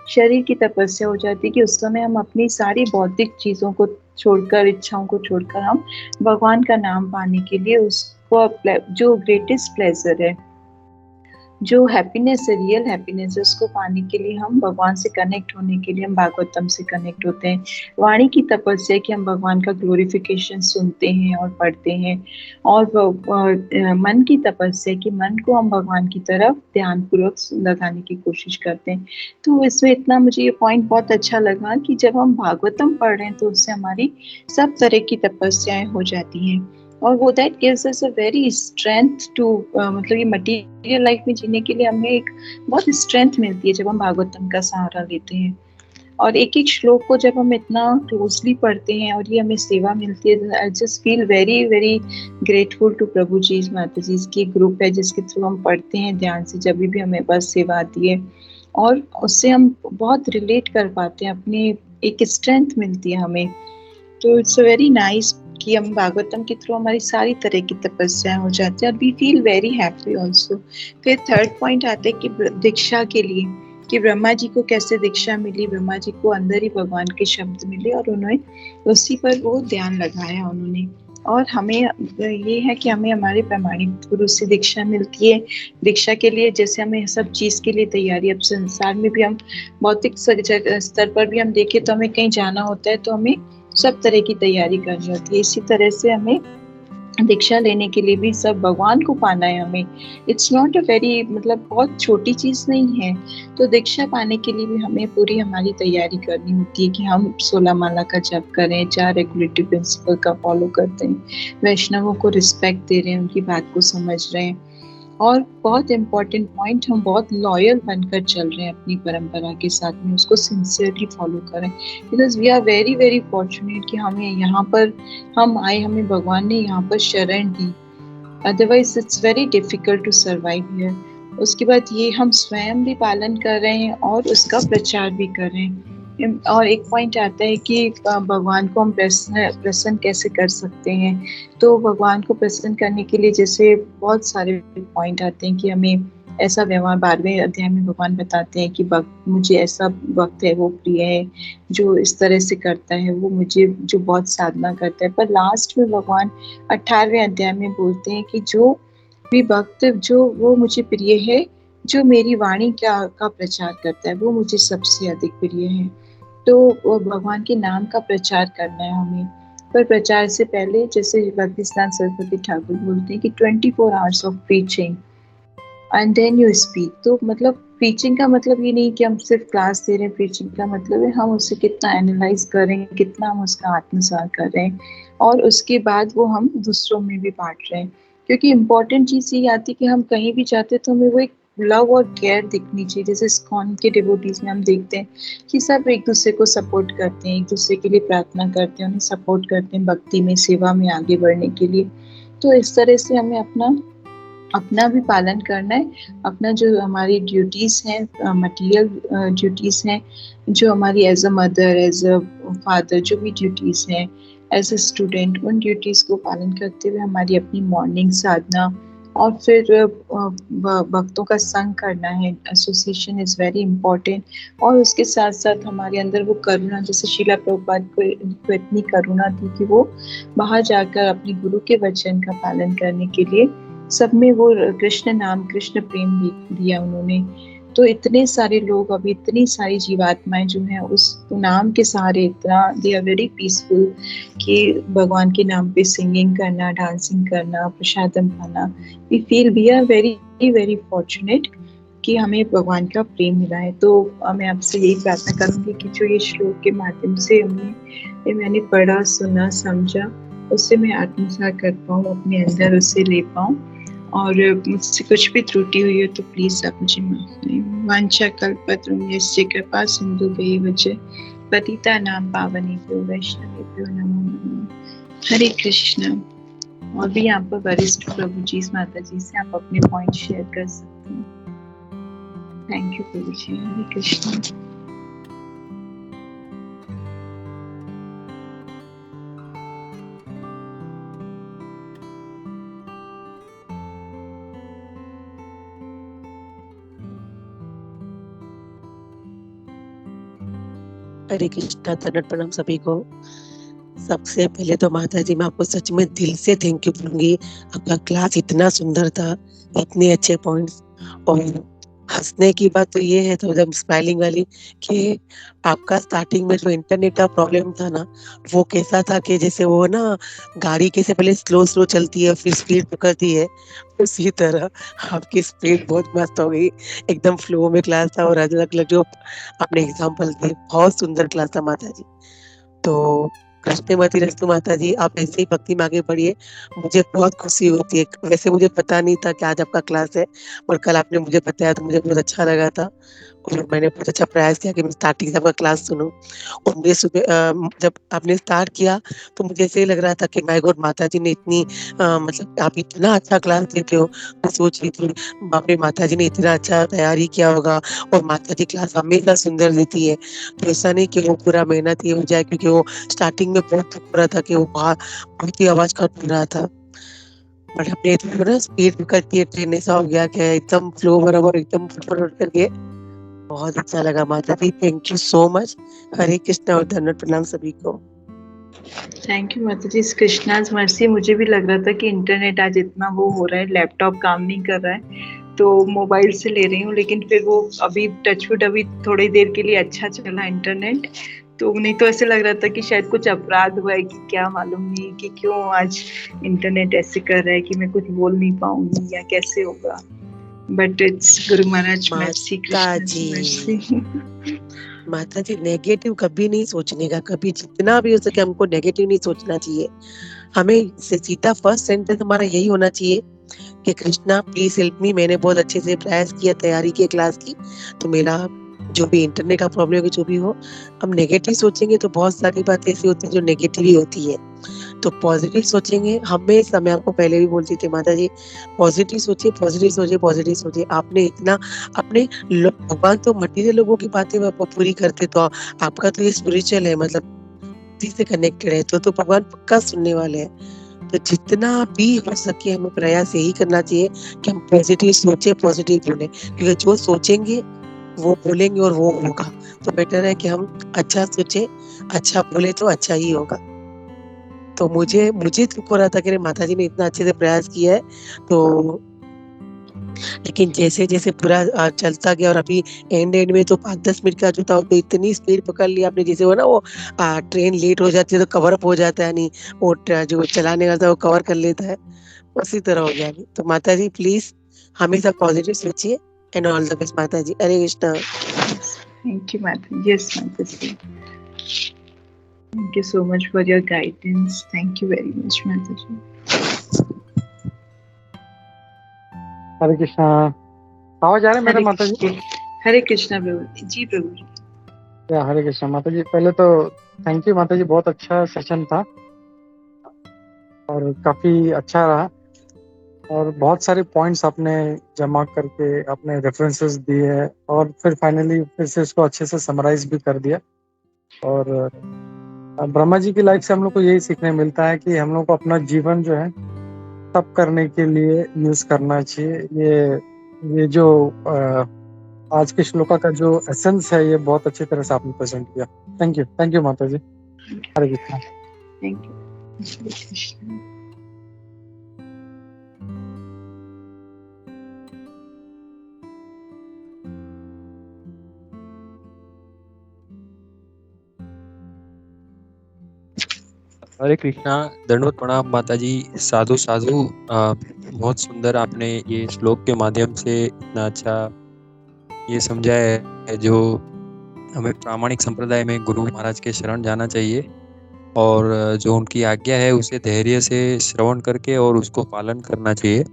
शरीर की तपस्या हो जाती है कि उस समय हम अपनी सारी भौतिक चीजों को छोड़कर, इच्छाओं को छोड़कर हम भगवान का नाम पाने के लिए, उसको जो ग्रेटेस्ट प्लेजर है, जो हैप्पीनेस है, रियल हैप्पीनेस है, उसको पाने के लिए, हम भगवान से कनेक्ट होने के लिए हम भागवतम से कनेक्ट होते हैं. वाणी की तपस्या कि हम भगवान का ग्लोरिफिकेशन सुनते हैं और पढ़ते हैं. और मन की तपस्या कि मन को हम भगवान की तरफ ध्यानपूर्वक लगाने की कोशिश करते हैं. तो इसमें इतना मुझे ये पॉइंट बहुत अच्छा लगा कि जब हम भागवतम पढ़ रहे हैं तो उससे हमारी सब तरह की तपस्याएं हो जाती हैं. और वो that gives us a very strength to, मतलब ये मटीरियल लाइफ में जीने के लिए हमें एक बहुत स्ट्रेंथ मिलती है जब हम भागवतम का सहारा लेते हैं. और एक एक श्लोक को जब हम इतना क्लोजली पढ़ते हैं और ये हमें सेवा मिलती है, I just feel very very grateful to Prabhu ji, माता जी की ग्रुप है जिसके थ्रू हम पढ़ते हैं ध्यान से, जब भी हमें बस सेवा आती है, और उससे हम बहुत रिलेट कर पाते हैं, अपने एक स्ट्रेंथ मिलती है हमें. तो इट्स अ वेरी नाइस कि हम भागवतम के थ्रू हमारी सारी तरह की तपस्या हो जाती है, और we feel very happy also. फिर थर्ड पॉइंट आता है कि दीक्षा के लिए, कि ब्रह्मा जी को कैसे दीक्षा मिली. ब्रह्मा जी को अंदर ही भगवान के शब्द मिले और उन्होंने उसी पर वो ध्यान लगाया उन्होंने. और हमें ये है कि हमें हमारे प्रामाणिक गुरु से दीक्षा मिलती है. दीक्षा के लिए जैसे हमें सब चीज़ के लिए तैयारी, अब संसार में भी हम भौतिक स्तर पर भी हम देखें तो हमें कहीं जाना होता है तो हमें सब तरह की तैयारी करनी होती है. इसी तरह से हमें दीक्षा लेने के लिए भी सब भगवान को पाना है हमें. इट्स नॉट अ वेरी, मतलब बहुत छोटी चीज़ नहीं है. तो दीक्षा पाने के लिए भी हमें पूरी हमारी तैयारी करनी होती है कि हम 16 माला का जप करें, 4 रेगुलेटरी प्रिंसिपल का फॉलो करते हैं, वैष्णवों को रिस्पेक्ट दे रहे हैं, उनकी बात को समझ रहे हैं. और बहुत इम्पोर्टेंट पॉइंट, हम बहुत लॉयल बनकर चल रहे हैं अपनी परंपरा के साथ में, उसको सिंसियरली फॉलो करें. Because we are very very fortunate कि हमें यहाँ पर हम आए, हमें भगवान ने यहाँ पर शरण दी, otherwise it's very difficult to survive here. उसके बाद ये हम स्वयं भी पालन कर रहे हैं और उसका प्रचार भी कर रहे हैं। और एक पॉइंट आता है कि भगवान को हम प्रसन्न प्रसन्न कैसे कर सकते हैं। तो भगवान को प्रसन्न करने के लिए जैसे बहुत सारे पॉइंट आते हैं कि हमें ऐसा व्यवहार, 12वें अध्याय में भगवान बताते हैं कि भक्त मुझे ऐसा भक्त है वो प्रिय है, जो इस तरह से करता है, वो मुझे जो बहुत साधना करता है। पर लास्ट में भगवान 18वें अध्याय में बोलते हैं कि जो भी भक्त जो वो मुझे प्रिय है, जो मेरी वाणी का प्रचार करता है, वो मुझे सबसे अधिक प्रिय है। तो वो भगवान के नाम का प्रचार करना है हमें। पर प्रचार से पहले जैसे भक्ति सिद्धांत सरस्वती ठाकुर बोलते हैं कि 24 hours of preaching and then you speak. तो मतलब प्रीचिंग का मतलब ये नहीं कि हम सिर्फ क्लास दे रहे हैं, प्रीचिंग का मतलब है हम उसे कितना एनालाइज कर रहे हैं, कितना हम उसका आत्मसात कर रहे हैं, और उसके बाद वो हम दूसरों में भी बांट रहे हैं। क्योंकि इम्पोर्टेंट चीज़ ये आती है कि हम कहीं भी जाते हैं तो हमें वो एक लव और केयर दिखनी चाहिए। जैसे इस्कॉन के डिवोटीज में हम देखते हैं कि सब एक दूसरे को सपोर्ट करते हैं, एक दूसरे के लिए प्रार्थना करते हैं, उन्हें सपोर्ट करते हैं भक्ति में, सेवा में आगे बढ़ने के लिए। तो इस तरह से हमें अपना अपना भी पालन करना है। अपना जो हमारी ड्यूटीज़ हैं, मटेरियल ड्यूटीज़ हैं, जो हमारी as a mother, as a father, जो भी ड्यूटीज़ हैं, एज अ स्टूडेंट, उन ड्यूटीज़ को पालन करते हुए हमारी अपनी मॉर्निंग साधना, और फिर भक्तों का संग करना है। Association is very important. और उसके साथ साथ हमारे अंदर वो करुणा, जैसे शीला प्रभुपाद को इतनी करुणा थी कि वो बाहर जाकर अपने गुरु के वचन का पालन करने के लिए सब में वो कृष्ण नाम, कृष्ण प्रेम दिया उन्होंने। तो इतने सारे लोग, अभी इतनी सारी जीवात्माएं जो हैं उस नाम के सहारे इतना दे आर वेरी पीसफुल कि भगवान के नाम पे सिंगिंग करना, डांसिंग करना, प्रसादम खाना, we feel we are very very fortunate कि हमें भगवान का प्रेम मिला है। तो मैं आपसे यही प्रार्थना करूंगी कि जो ये श्लोक के माध्यम से मैंने पढ़ा, सुना, समझा, उससे मैं आत्मसात कर पाऊँ, अपने अंदर उसे ले पाऊँ। और मुझसे कुछ भी त्रुटि हुई हो तो प्लीज आप मुझे माफ करें। वांछा कल्पतरुण्यस्य कृपा सिंधु वच पतिता नाम पावनेभ्यो वैष्णवेभ्यो नमो नमः। हरे कृष्ण। और भी यहाँ पर वरिष्ठ प्रभु जी, माता जी से आप अपने पॉइंट शेयर कर सकते हैं। थैंक यू प्रभु जी। हरे कृष्ण। हरे कृष्णा, दंडवत प्रणाम सभी को। सबसे पहले तो माता जी मैं आपको सच में दिल से थैंक यू बोलूंगी। आपका क्लास इतना सुंदर था, इतने अच्छे पॉइंट्स। और हंसने की बात तो ये है, तो एकदम स्माइलिंग वाली, कि आपका स्टार्टिंग में जो इंटरनेट का प्रॉब्लम था ना, वो कैसा था कि जैसे वो ना गाड़ी कैसे पहले स्लो स्लो चलती है फिर स्पीड पकड़ती है, उसी तरह आपकी स्पीड बहुत मस्त हो गई। एकदम फ्लो में क्लास था, और अलग अलग जो आपने एग्जाम्पल दिए, बहुत सुंदर क्लास था माता जी। तो कृष्णमती रस्तु माता जी, आप ऐसे ही भक्ति में आगे बढ़िए, मुझे बहुत खुशी होती है। वैसे मुझे पता नहीं था कि आज आपका क्लास है, और कल आपने मुझे बताया तो मुझे बहुत अच्छा लगा था, और मैंने बहुत अच्छा प्रयास किया कि मैं स्टार्टिंग से आपका क्लास सुनूं। और मुझे सुबह जब आपने स्टार्ट किया तो मुझे ऐसे लग रहा था कि माय गॉड, माता जी ने इतनी मतलब आप इतना अच्छा क्लास देते हो। मैं सोच रही थी बाप रे, माता जी ने इतना अच्छा तैयारी किया होगा, और माता जी क्लास हमेशा सुंदर देती है। तो ऐसा नहीं कि वो पूरा मेहनत ये हो जाए, क्योंकि वो स्टार्टिंग में बहुत दुख हो रहा था कि वो बहुत ही आवाज कट रहा था। बट अपने ना स्पीड करती है ट्रेन, ऐसा हो गया कि एकदम फ्लो बराबर एकदम फटाफट करके। बहुत अच्छा लगा माता जी, थैंक यू सो मच। हरे कृष्णा और धन्यवाद प्रणाम सभी को। थैंक यू माता जी। कृष्णाज मर्सी। मुझे भी लग रहा था कि इंटरनेट आज इतना वो हो रहा है, लैपटॉप काम नहीं कर रहा है, तो मोबाइल से ले रही हूँ, लेकिन फिर वो अभी टचवुड अभी थोड़ी देर के लिए अच्छा चला इंटरनेट। तो नहीं तो ऐसे लग रहा था कि शायद कुछ अपराध हुआ है कि क्या, मालूम नहीं कि क्यों आज इंटरनेट ऐसे कर रहा है कि मैं कुछ बोल नहीं पाऊंगी या कैसे होगा। But it's Guru Maharaj mercy, माता कृष्णा जी जी, मर्सी। माता जी नेगेटिव कभी नहीं सोचने का, कभी जितना भी हो सके हमको नेगेटिव नहीं सोचना चाहिए। हमें सीधा फर्स्ट सेंटेंस हमारा यही होना चाहिए कि कृष्णा प्लीज हेल्प मी। मैंने बहुत अच्छे से प्रयास किया, तैयारी की क्लास की, तो मेरा जो भी इंटरनेट का प्रॉब्लम है, जो भी हो, हम नेगेटिव सोचेंगे तो बहुत सारी बातें ऐसी होती है जो नेगेटिव ही होती है। तो पॉजिटिव सोचेंगे हमेशा। मैं आपको पहले भी बोलती थी माता जी, पॉजिटिव सोचिए, पॉजिटिव सोचिए, पॉजिटिव सोचिए। आपने इतना अपने भगवान तो मटीरियल लोगों की बातें पूरी करते, तो आपका तो ये स्पिरिचुअल है, मतलब से कनेक्टेड है, तो भगवान पक्का सुनने वाले हैं। तो जितना भी हो सके हमें प्रयास यही करना चाहिए कि हम पॉजिटिव सोचे, पॉजिटिव बोले, क्योंकि जो सोचेंगे वो बोलेंगे और वो होगा। तो बेटर है कि हम अच्छा सोचे, अच्छा बोले, तो अच्छा ही होगा। तो मुझे दुख हो रहा था कि माता जी ने इतना अच्छे से प्रयास किया है, तो लेकिन जैसे जैसे पूरा चलता गया और अभी एंड में तो 5-10 मिनट का जो था, तो इतनी स्पीड पकड़ लिया आपने, जैसे वो ना वो ट्रेन लेट हो जाती है तो कवर अप हो जाता है, नहीं वो जो चलाने वाला था वो कवर कर लेता है, उसी तरह हो गया अभी। तो माता जी प्लीज हमेशा पॉजिटिव सोचिए, एंड ऑल द बेस्ट माता जी। हरे Krishna. Thank you, Mata. Yes, Mata. Thank you so much for your guidance. Thank you very much, Mataji. हरे कृष्णा। आवाज आ रहा है मेरा माता जी? हरे कृष्णा प्रभु जी। प्रभु जी या हरे कृष्णा माता जी। पहले तो थैंक यू माता जी, बहुत अच्छा सेशन था और काफी अच्छा रहा, और बहुत सारे पॉइंट्स आपने जमा करके अपने रेफरेंसेस दिए और फिर फाइनली फिर से इसको अच्छे से समराइज भी कर दिया। और ब्रह्मा जी की लाइफ से हम लोग को यही सीखने मिलता है कि हम लोग को अपना जीवन जो है तप करने के लिए यूज करना चाहिए। ये जो आज के श्लोका का जो एसेंस है, ये बहुत अच्छी तरह से आपने प्रेजेंट किया। थैंक यू माता जी। हरे Krishna. Thank you. Hare Krishna. हरे कृष्णा। दंडवत प्रणाम माता जी। साधु साधु। बहुत सुंदर आपने ये श्लोक के माध्यम से इतना अच्छा ये समझाया है, जो हमें प्रामाणिक संप्रदाय में गुरु महाराज के शरण जाना चाहिए और जो उनकी आज्ञा है उसे धैर्य से श्रवण करके और उसको पालन करना चाहिए।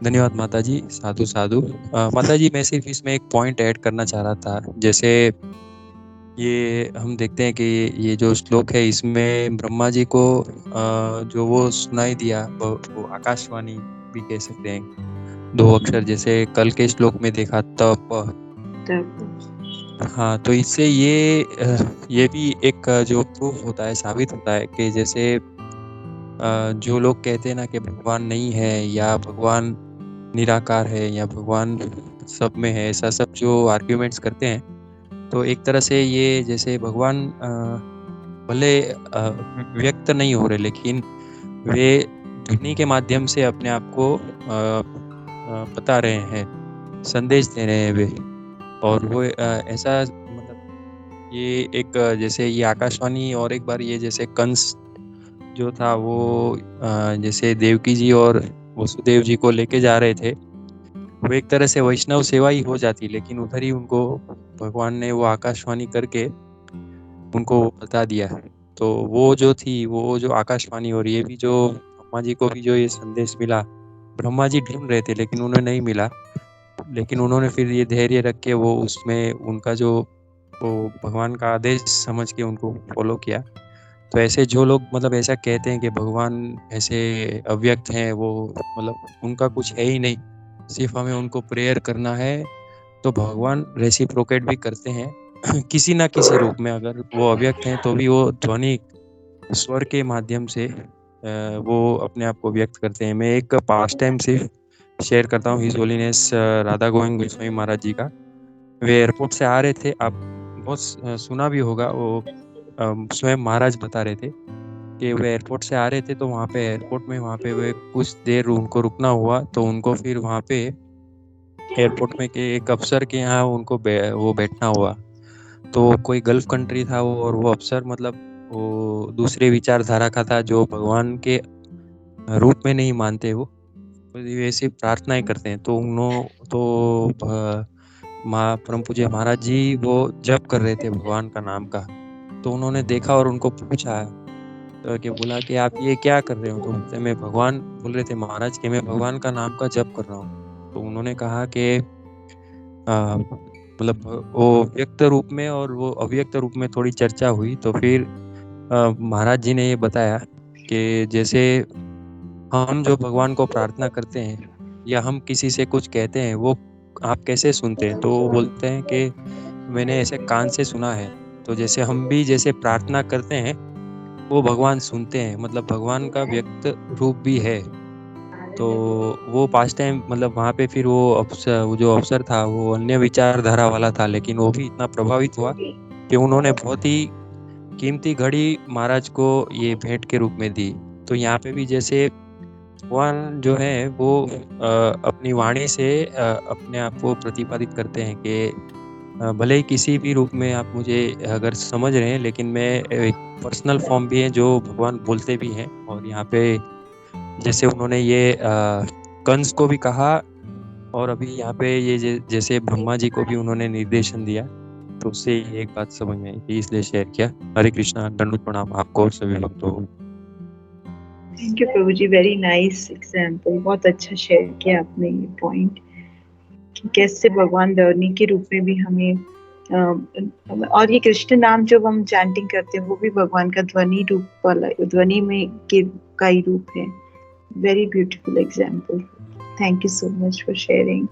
धन्यवाद माता जी। साधु साधु। माता जी, मैं सिर्फ इसमें एक पॉइंट ऐड करना चाह रहा था। जैसे ये हम देखते हैं कि ये जो श्लोक है, इसमें ब्रह्मा जी को जो वो सुनाई दिया, वो आकाशवाणी भी कह सकते हैं, 2 अक्षर, जैसे कल के श्लोक में देखा तप। हाँ, तो इससे ये भी एक जो प्रूफ होता है, साबित होता है कि जैसे जो लोग कहते हैं ना कि भगवान नहीं है या भगवान निराकार है या भगवान सब में है, ऐसा सब जो आर्ग्यूमेंट्स करते हैं, तो एक तरह से ये जैसे भगवान भले व्यक्त नहीं हो रहे, लेकिन वे ध्वनि के माध्यम से अपने आप को बता रहे हैं, संदेश दे रहे हैं वे। और वो ऐसा मतलब ये एक जैसे ये आकाशवाणी, और एक बार ये जैसे कंस जो था वो जैसे देवकी जी और वसुदेव जी को लेके जा रहे थे, वो एक तरह से वैष्णव सेवा ही हो जाती, लेकिन उधर ही उनको भगवान ने वो आकाशवाणी करके उनको बता दिया। तो वो जो थी, वो जो आकाशवाणी, और ये भी जो ब्रह्मा जी को भी जो ये संदेश मिला, ब्रह्मा जी ढूंढ रहे थे लेकिन उन्हें नहीं मिला, लेकिन उन्होंने फिर ये धैर्य रख के वो उसमें उनका जो वो भगवान का आदेश समझ के उनको फॉलो किया। तो ऐसे जो लोग मतलब ऐसा कहते हैं कि भगवान ऐसे अव्यक्त हैं, वो मतलब उनका कुछ है ही नहीं, सिर्फ हमें उनको प्रेयर करना है, तो भगवान रेसिप्रोकेट भी करते हैं किसी ना किसी रूप में। अगर वो अव्यक्त हैं तो भी वो ध्वनि स्वर के माध्यम से वो अपने आप को व्यक्त करते हैं। मैं एक पास्ट टाइम सिर्फ शेयर करता हूँ, हिज होलीनेस राधा गोविंद गोस्वामी महाराज जी का। वे एयरपोर्ट से आ रहे थे, आप बहुत सुना भी होगा, वो स्वयं महाराज बता रहे थे कि वे एयरपोर्ट से आ रहे थे, तो वहाँ पे एयरपोर्ट में वहाँ पे वे कुछ देर उनको रुकना हुआ, तो उनको फिर वहाँ पे एयरपोर्ट में के एक अफसर के यहाँ उनको वो बैठना हुआ। तो कोई गल्फ कंट्री था वो, और वो अफसर मतलब वो दूसरे विचारधारा का था, जो भगवान के रूप में नहीं मानते, वो वैसे प्रार्थनाएं करते हैं। तो परम पूज्य महाराज जी वो जप कर रहे थे भगवान का नाम का, तो उन्होंने देखा और उनको पूछा, तो कि बोला कि आप ये क्या कर रहे हो? तो बोलते मैं भगवान, बोल रहे थे महाराज कि मैं भगवान का नाम का जप कर रहा हूँ। तो उन्होंने कहा कि मतलब वो व्यक्त रूप में और वो अव्यक्त रूप में थोड़ी चर्चा हुई, तो फिर महाराज जी ने ये बताया कि जैसे हम जो भगवान को प्रार्थना करते हैं या हम किसी से कुछ कहते हैं, वो आप कैसे सुनते हैं? तो वो बोलते हैं कि मैंने ऐसे कान से सुना है। तो जैसे हम भी जैसे प्रार्थना करते हैं, वो भगवान सुनते हैं, मतलब भगवान का व्यक्त रूप भी है। तो वो पास्ट टाइम मतलब वहाँ पे फिर वो जो अफसर था वो अन्य विचारधारा वाला था, लेकिन वो भी इतना प्रभावित हुआ कि उन्होंने बहुत ही कीमती घड़ी महाराज को ये भेंट के रूप में दी। तो यहाँ पे भी जैसे भगवान जो है वो अपनी वाणी से अपने आप को प्रतिपादित करते हैं कि भले ही किसी भी रूप में आप मुझे अगर समझ रहे हैं, लेकिन मैं एक पर्सनल फॉर्म भी है जो भगवान बोलते भी हैं। और यहाँ पे जैसे उन्होंने ये कंस को भी कहा, और अभी यहाँ पे ये जैसे ब्रह्मा जी को भी उन्होंने निर्देशन दिया, तो उससे ये एक बात समझ में आई थी, इसलिए शेयर किया। हरे कृष्णा, दंडवत प्रणाम आपको और सभी भक्तों को। Thank you Prabhu ji, very nice example, बहुत अच्छा शेयर किया आपने ये पॉइंट कि कैसे भगवान धरनी के रूप में भी हमें और ये कृष्ण नाम जब हम चैंटिंग करते हैं वो भी भगवान का ध्वनि रूप वाला, ध्वनि में का ही रूप है। Very beautiful example, thank you so much for sharing.